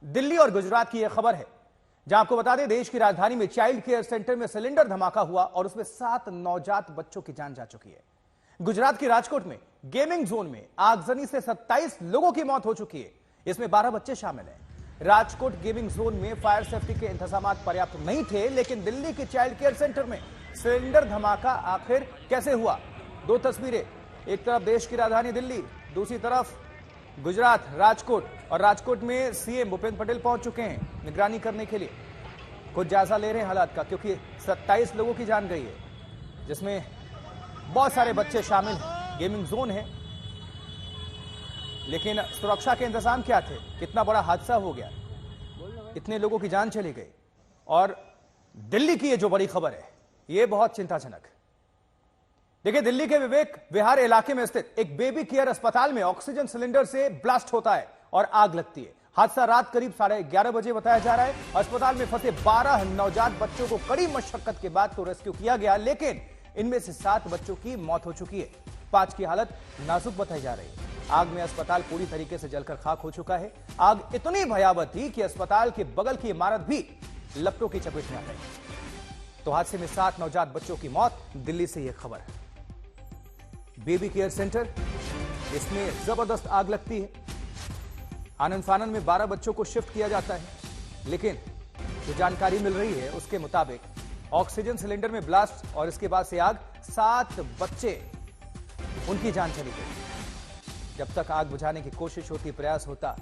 दिल्ली और गुजरात की यह खबर है, जहां आपको बता दें देश की राजधानी में चाइल्ड केयर सेंटर में सिलेंडर धमाका हुआ और उसमें 7 नवजात बच्चों की जान जा चुकी है। गुजरात के राजकोट में गेमिंग जोन में आगजनी से 27 लोगों की मौत हो चुकी है। इसमें 12 बच्चे शामिल हैं। राजकोट गेमिंग जोन में फायर सेफ्टी के इंतजाम पर्याप्त नहीं थे, लेकिन दिल्ली के चाइल्ड केयर सेंटर में सिलेंडर धमाका आखिर कैसे हुआ? दो तस्वीरें, एक तरफ देश की राजधानी दिल्ली, दूसरी तरफ गुजरात राजकोट, और राजकोट में सीएम भूपेंद्र पटेल पहुंच चुके हैं निगरानी करने के लिए। कुछ जायजा ले रहे हैं हालात का, क्योंकि 27 लोगों की जान गई है, जिसमें बहुत सारे बच्चे शामिल हैं। गेमिंग जोन है, लेकिन सुरक्षा के इंतजाम क्या थे? कितना बड़ा हादसा हो गया, इतने लोगों की जान चली गई। और दिल्ली की ये जो बड़ी खबर है, ये बहुत चिंताजनक। देखिए, दिल्ली के विवेक विहार इलाके में स्थित एक बेबी केयर अस्पताल में ऑक्सीजन सिलेंडर से ब्लास्ट होता है और आग लगती है। हादसा रात करीब 11:30 बजे बताया जा रहा है। अस्पताल में फंसे 12 नवजात बच्चों को कड़ी मशक्कत के बाद तो रेस्क्यू किया गया, लेकिन इनमें से 7 बच्चों की मौत हो चुकी है। 5 की हालत नाजुक बताई जा रही है। आग में अस्पताल पूरी तरीके से जलकर खाक हो चुका है। आग इतनी भयावह थी कि अस्पताल के बगल की इमारत भी लपटों की चपेट में आ गई। तो हादसे में 7 नवजात बच्चों की मौत। दिल्ली से यह खबर है। बेबी केयर सेंटर, इसमें जबरदस्त आग लगती है। आनंद फानंद में 12 बच्चों को शिफ्ट किया जाता है, लेकिन जो जानकारी मिल रही है उसके मुताबिक ऑक्सीजन सिलेंडर में ब्लास्ट और इसके बाद से आग, 7 बच्चे, उनकी जान चली गई। जब तक आग बुझाने की कोशिश होती, प्रयास होता,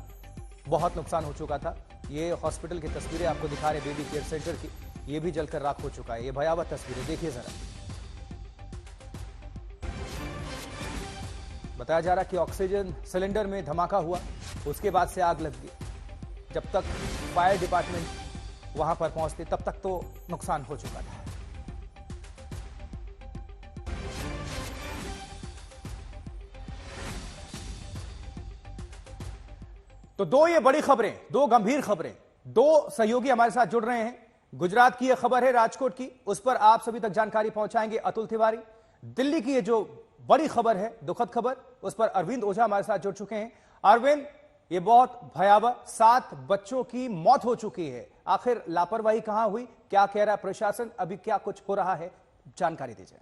बहुत नुकसान हो चुका था। ये हॉस्पिटल की तस्वीरें आपको दिखा रहे बेबी केयर सेंटर की, ये भी जलकर राख हो चुका है। ये भयावह तस्वीरें देखिए जरा। बताया जा रहा है कि ऑक्सीजन सिलेंडर में धमाका हुआ, उसके बाद से आग लग गई। जब तक फायर डिपार्टमेंट वहां पर पहुंचते, तब तक तो नुकसान हो चुका था। तो दो ये बड़ी खबरें, दो गंभीर खबरें, दो सहयोगी हमारे साथ जुड़ रहे हैं। गुजरात की यह खबर है राजकोट की, उस पर आप सभी तक जानकारी पहुंचाएंगे अतुल तिवारी। दिल्ली की ये जो बड़ी खबर है, दुखद खबर, उस पर अरविंद ओझा हमारे साथ जुड़ चुके हैं। अरविंद, ये बहुत भयावह, 7 बच्चों की मौत हो चुकी है। आखिर लापरवाही कहां हुई? क्या कह रहा है प्रशासन? अभी क्या कुछ हो रहा है, जानकारी दीजिए।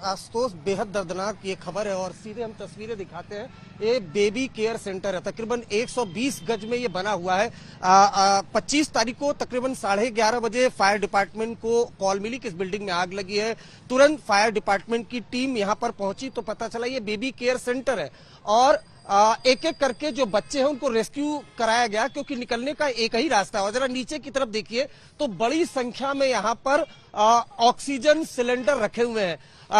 आशुतोष, बेहद दर्दनाक ये खबर है और सीधे हम तस्वीरें दिखाते हैं। ये बेबी केयर सेंटर है, तकरीबन 120 गज में ये बना हुआ है। 25 तारीख को तकरीबन 11:30 बजे फायर डिपार्टमेंट को कॉल मिली कि इस बिल्डिंग में आग लगी है। तुरंत फायर डिपार्टमेंट की टीम यहां पर पहुंची तो पता चला ये बेबी केयर सेंटर है और एक एक करके जो बच्चे हैं उनको रेस्क्यू कराया गया, क्योंकि निकलने का एक ही रास्ता है। और जरा नीचे की तरफ देखिए तो बड़ी संख्या में यहाँ पर ऑक्सीजन सिलेंडर रखे हुए हैं।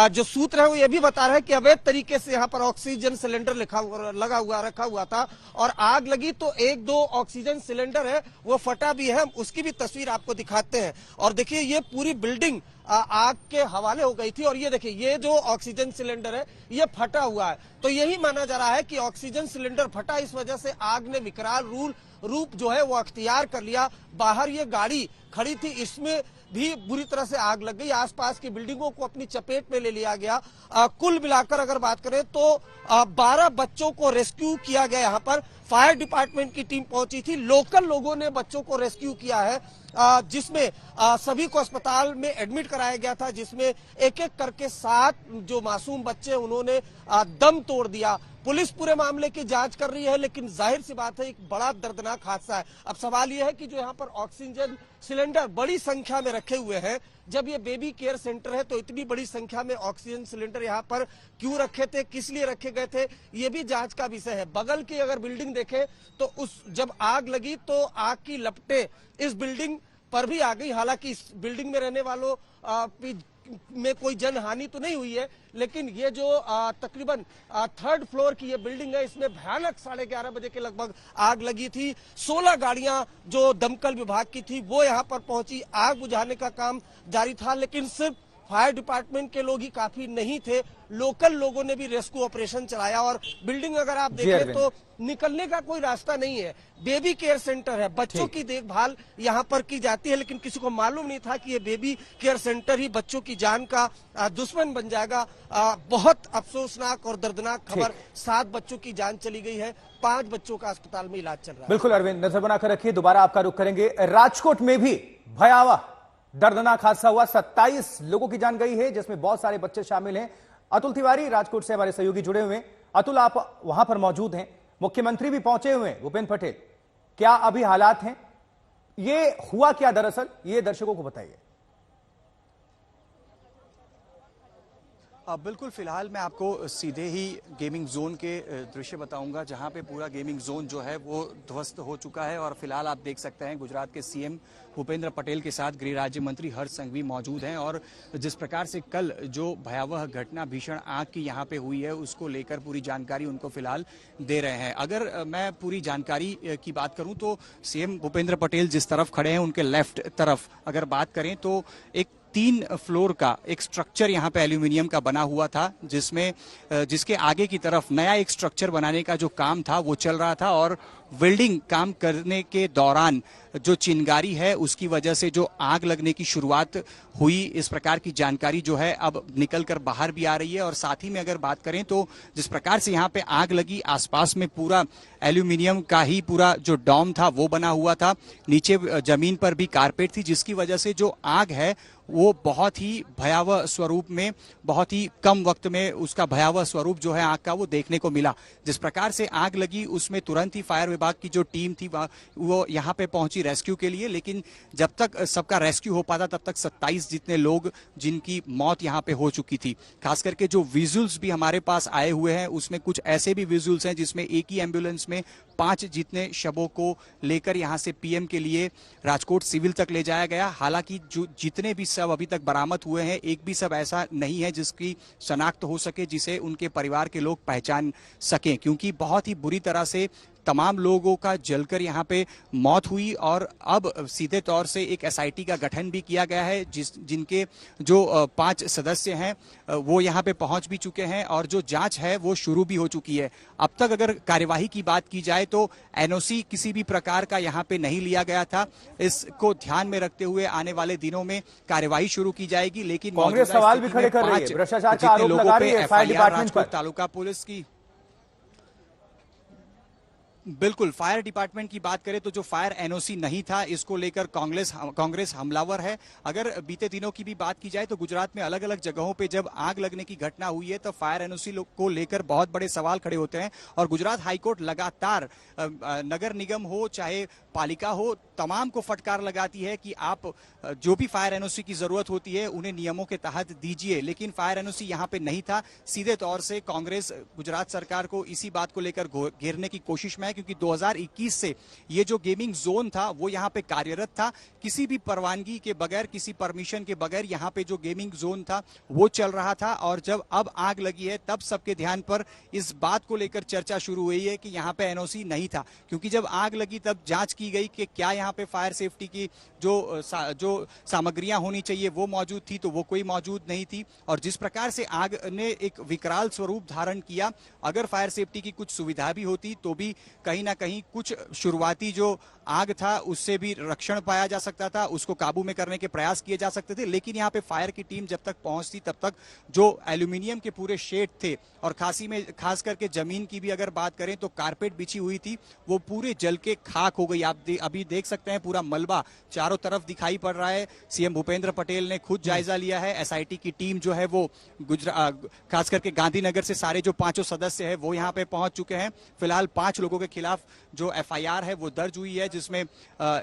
जो सूत्र है वो ये भी बता रहा है कि अवैध तरीके से यहाँ पर ऑक्सीजन सिलेंडर रखा हुआ था और आग लगी तो 1-2 ऑक्सीजन सिलेंडर है वो फटा भी है। उसकी भी तस्वीर आपको दिखाते हैं। और देखिए ये पूरी बिल्डिंग आग के हवाले हो गई थी। और ये देखिए ये जो ऑक्सीजन सिलेंडर है ये फटा हुआ है। तो यही माना जा रहा है कि ऑक्सीजन सिलेंडर फटा, इस वजह से आग ने विकराल रूप जो है वो अख्तियार कर लिया। बाहर ये गाड़ी खड़ी थी, इसमें भी बुरी तरह से आग लग गई। आसपास की बिल्डिंगों को अपनी चपेट में ले लिया गया। कुल मिलाकर अगर बात करें तो 12 बच्चों को रेस्क्यू किया गया। यहाँ पर फायर डिपार्टमेंट की टीम पहुंची थी, लोकल लोगों ने बच्चों को रेस्क्यू किया है, जिसमें सभी को अस्पताल में एडमिट कराया गया था, जिसमें एक एक करके 7 जो मासूम बच्चे उन्होंने दम तोड़ दिया। पुलिस पूरे मामले की जांच कर रही है, लेकिन जाहिर सी बात है एक बड़ा दर्दनाक हादसा है। अब सवाल यह है कि जो यहाँ पर ऑक्सीजन सिलेंडर बड़ी संख्या में रखे हुए हैं, जब ये बेबी केयर सेंटर है तो इतनी बड़ी संख्या में ऑक्सीजन सिलेंडर यहाँ पर क्यों रखे थे, किस लिए रखे गए थे, ये भी जांच का विषय है। बगल की अगर बिल्डिंग देखें तो जब आग लगी तो आग की लपटें इस बिल्डिंग पर भी आ गई। हालांकि इस बिल्डिंग में रहने वालों में कोई जनहानि तो नहीं हुई है, लेकिन ये जो तकरीबन 3rd फ्लोर की ये बिल्डिंग है, इसमें भयानक 11:30 बजे के लगभग आग लगी थी। 16 गाड़ियां जो दमकल विभाग की थी वो यहां पर पहुंची, आग बुझाने का काम जारी था, लेकिन सिर्फ फायर डिपार्टमेंट के लोग ही काफी नहीं थे, लोकल लोगों ने भी रेस्क्यू ऑपरेशन चलाया और बिल्डिंग अगर आप देखें तो निकलने का कोई रास्ता नहीं है। बेबी केयर सेंटर है, बच्चों की देखभाल यहाँ पर की जाती है, लेकिन किसी को मालूम नहीं था कि ये बेबी केयर सेंटर ही बच्चों की जान का दुश्मन बन जाएगा। बहुत अफसोसनाक और दर्दनाक खबर, 7 बच्चों की जान चली गई है, 5 बच्चों का अस्पताल में इलाज चल रहा है। बिल्कुल अरविंद, नजर बनाकर रखिए, दोबारा आपका रुख करेंगे। राजकोट में भी भयावह दर्दनाक हादसा हुआ, 27 लोगों की जान गई है, जिसमें बहुत सारे बच्चे शामिल हैं। अतुल तिवारी राजकोट से हमारे सहयोगी जुड़े हुए हैं। अतुल, आप वहां पर मौजूद हैं, मुख्यमंत्री भी पहुंचे हुए हैं, भूपेंद्र पटेल, क्या अभी हालात हैं, ये हुआ क्या दरअसल, ये दर्शकों को बताइए। बिल्कुल, फिलहाल मैं आपको सीधे ही गेमिंग जोन के दृश्य बताऊंगा, जहां पे पूरा गेमिंग जोन जो है वो ध्वस्त हो चुका है। और फिलहाल आप देख सकते हैं गुजरात के सीएम भूपेंद्र पटेल के साथ गृह राज्य मंत्री हर्ष संघवी मौजूद हैं। और जिस प्रकार से कल जो भयावह घटना भीषण आग की यहाँ पे हुई है, उसको लेकर पूरी जानकारी उनको फिलहाल दे रहे हैं। अगर मैं पूरी जानकारी की बात करूं तो सीएम भूपेंद्र पटेल जिस तरफ खड़े हैं, उनके लेफ्ट तरफ अगर बात करें तो एक 3 फ्लोर का एक स्ट्रक्चर यहाँ पे एल्यूमिनियम का बना हुआ था, जिसके आगे की तरफ नया एक स्ट्रक्चर बनाने का जो काम था वो चल रहा था। और वेल्डिंग काम करने के दौरान जो चिंगारी है, उसकी वजह से जो आग लगने की शुरुआत हुई, इस प्रकार की जानकारी जो है अब निकल कर बाहर भी आ रही है। और साथ ही में अगर बात करें तो जिस प्रकार से यहाँ पे आग लगी, आसपास में पूरा एल्यूमिनियम का ही पूरा जो डॉम था वो बना हुआ था, नीचे जमीन पर भी कारपेट थी, जिसकी वजह से जो आग है वो बहुत ही भयावह स्वरूप में, बहुत ही कम वक्त में उसका भयावह स्वरूप जो है आग का वो देखने को मिला। जिस प्रकार से आग लगी उसमें तुरंत ही फायर विभाग की जो टीम थी वो यहाँ पे पहुंची रेस्क्यू के लिए, लेकिन जब तक सबका रेस्क्यू हो पाता तब तक 27 जितने लोग जिनकी मौत यहाँ पे हो चुकी थी। खास करके जो विजुअल्स भी हमारे पास आए हुए हैं, उसमें कुछ ऐसे भी विजुअल्स हैं जिसमें एक ही एम्बुलेंस में 5 जितने शवों को लेकर यहाँ से पीएम के लिए राजकोट सिविल तक ले जाया गया। हालांकि जो जितने भी शव अभी तक बरामद हुए हैं, एक भी शव ऐसा नहीं है जिसकी शनाख्त हो सके, जिसे उनके परिवार के लोग पहचान सकें, क्योंकि बहुत ही बुरी तरह से तमाम लोगों का जलकर यहाँ पे मौत हुई। और अब सीधे तौर से एक एसआईटी का गठन भी किया गया है, जिनके जो 5 सदस्य हैं वो यहाँ पे पहुंच भी चुके हैं और जो जांच है वो शुरू भी हो चुकी है। अब तक अगर कार्यवाही की बात की जाए तो एनओसी किसी भी प्रकार का यहाँ पे नहीं लिया गया था। इसको ध्यान में रखते हुए आने वाले दिनों में कार्यवाही शुरू की जाएगी। लेकिन कांग्रेस सवाल भी खड़े कर रही है, भ्रष्टाचार का आरोप लगा रही है फायर डिपार्टमेंट पर। तालुका पुलिस की बिल्कुल, फायर डिपार्टमेंट की बात करें तो जो फायर एनओसी नहीं था, इसको लेकर कांग्रेस हमलावर है। अगर बीते दिनों की भी बात की जाए तो गुजरात में अलग अलग जगहों पे जब आग लगने की घटना हुई है तो फायर एनओसी को लेकर बहुत बड़े सवाल खड़े होते हैं। और गुजरात हाईकोर्ट लगातार नगर निगम हो चाहे पालिका हो, तमाम को फटकार लगाती है कि आप जो भी फायर एनओसी की जरूरत होती है उन्हें नियमों के तहत दीजिए। लेकिन फायर एनओसी यहाँ पे नहीं था। सीधे तौर से कांग्रेस गुजरात सरकार को इसी बात को लेकर घेरने की कोशिश में है, क्योंकि 2021 से ये जो गेमिंग जोन था वो यहाँ पे कार्यरत था, किसी भी परवानगी के बगैर, किसी परमिशन के बगैर यहाँ पे जो गेमिंग जोन था वो चल रहा था। और जब अब आग लगी है तब सबके ध्यान पर इस बात को लेकर चर्चा शुरू हुई है कि यहाँ पे एनओसी नहीं था, क्योंकि जब आग लगी तब जांच की गई कि क्या यहाँ पे फायर सेफ्टी की जो सामग्रियां होनी चाहिए वो मौजूद थी, तो वो कोई मौजूद नहीं थी। और जिस प्रकार से आग ने एक विकराल स्वरूप धारण किया, अगर फायर सेफ्टी की कुछ सुविधा भी होती तो भी कहीं ना कहीं कुछ शुरुआती जो आग था उससे भी रक्षण पाया जा सकता था, उसको काबू में करने के प्रयास किए जा सकते थे। लेकिन यहाँ पे फायर की टीम जब तक पहुंचती तब तक जो एल्यूमिनियम के पूरे शेड थे और खास करके जमीन की भी अगर बात करें तो कारपेट बिछी हुई थी, वो पूरे जल के खाक हो गई। आप अभी देख सकते हैं पूरा मलबा चारों तरफ दिखाई पड़ रहा है। सीएम भूपेंद्र पटेल ने खुद जायजा लिया है। एसआईटी की टीम जो है वो खास करके गांधीनगर से सारे जो 5 सदस्य है वो यहाँ पे पहुंच चुके हैं। फिलहाल 5 लोगों के खिलाफ जो एफआईआर है वो दर्ज हुई है, जिसमें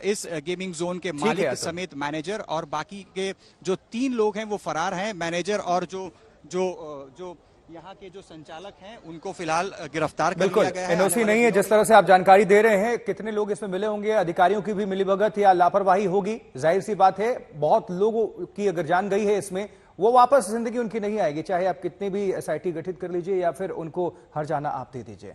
इस गेमिंग जोन के मालिक समेत मैनेजर और बाकी के जो 3 लोग हैं वो फरार हैं। मैनेजर और जो यहाँ के जो संचालक हैं उनको फिलहाल गिरफ्तार कर लिया गया है। एनओसी नहीं है, जिस तरह से आप जानकारी दे रहे हैं, कितने लोग इसमें मिले होंगे, अधिकारियों की भी मिलीभगत या लापरवाही होगी, जाहिर सी बात है। बहुत लोगों की अगर जान गई है इसमें, वो वापस जिंदगी उनकी नहीं आएगी, चाहे आप कितनी भी एसआईटी गठित कर लीजिए या फिर उनको हर जाना आप दे दीजिए।